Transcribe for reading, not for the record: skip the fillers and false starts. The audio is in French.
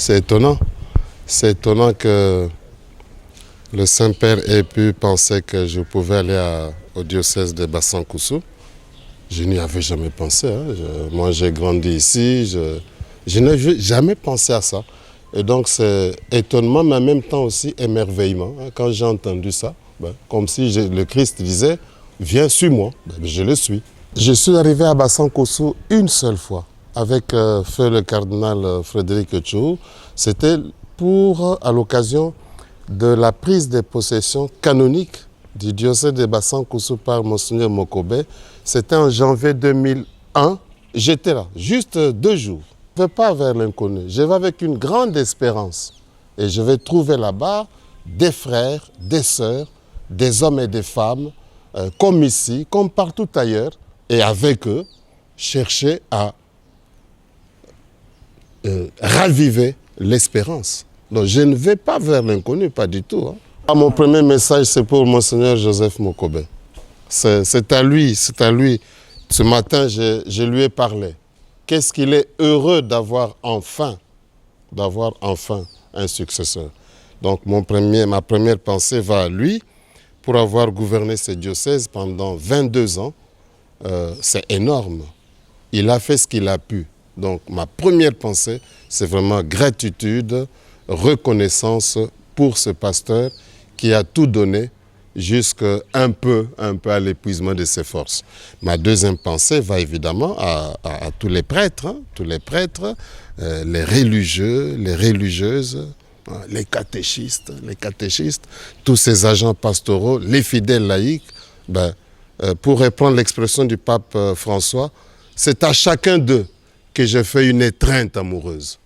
C'est étonnant. C'est étonnant que le Saint-Père ait pu penser que je pouvais aller au diocèse de Bassam-Koussou. Je n'y avais jamais pensé. Moi, j'ai grandi ici. Je n'ai jamais pensé à ça. Et donc, c'est étonnement, mais en même temps aussi émerveillement. Quand j'ai entendu ça, comme si le Christ disait, viens, suis-moi. Je le suis. Je suis arrivé à Bassam-Koussou une seule fois avec feu le cardinal Frédéric Tchou. C'était à l'occasion de la prise de possession canonique du diocèse de Bassam-Koussou par Monseigneur Mokobé. C'était en janvier 2001. J'étais là, juste 2 jours. Je ne vais pas vers l'inconnu, je vais avec une grande espérance. Et je vais trouver là-bas des frères, des sœurs, des hommes et des femmes, comme ici, comme partout ailleurs. Et avec eux, chercher à raviver l'espérance. Donc je ne vais pas vers l'inconnu, pas du tout. Mon premier message, c'est pour Monseigneur Joseph Mokobé. C'est à lui. Ce matin, je lui ai parlé. Qu'est-ce qu'il est heureux d'avoir enfin un successeur. Donc ma première pensée va à lui pour avoir gouverné ce diocèse pendant 22 ans. C'est énorme. Il a fait ce qu'il a pu. Donc ma première pensée, c'est vraiment gratitude, reconnaissance pour ce pasteur qui a tout donné jusqu'à un peu à l'épuisement de ses forces. Ma deuxième pensée va évidemment à tous les prêtres, les religieux, les religieuses, les catéchistes, tous ces agents pastoraux, les fidèles laïcs. Pour reprendre l'expression du pape François, c'est à chacun d'eux que je fais une étreinte amoureuse.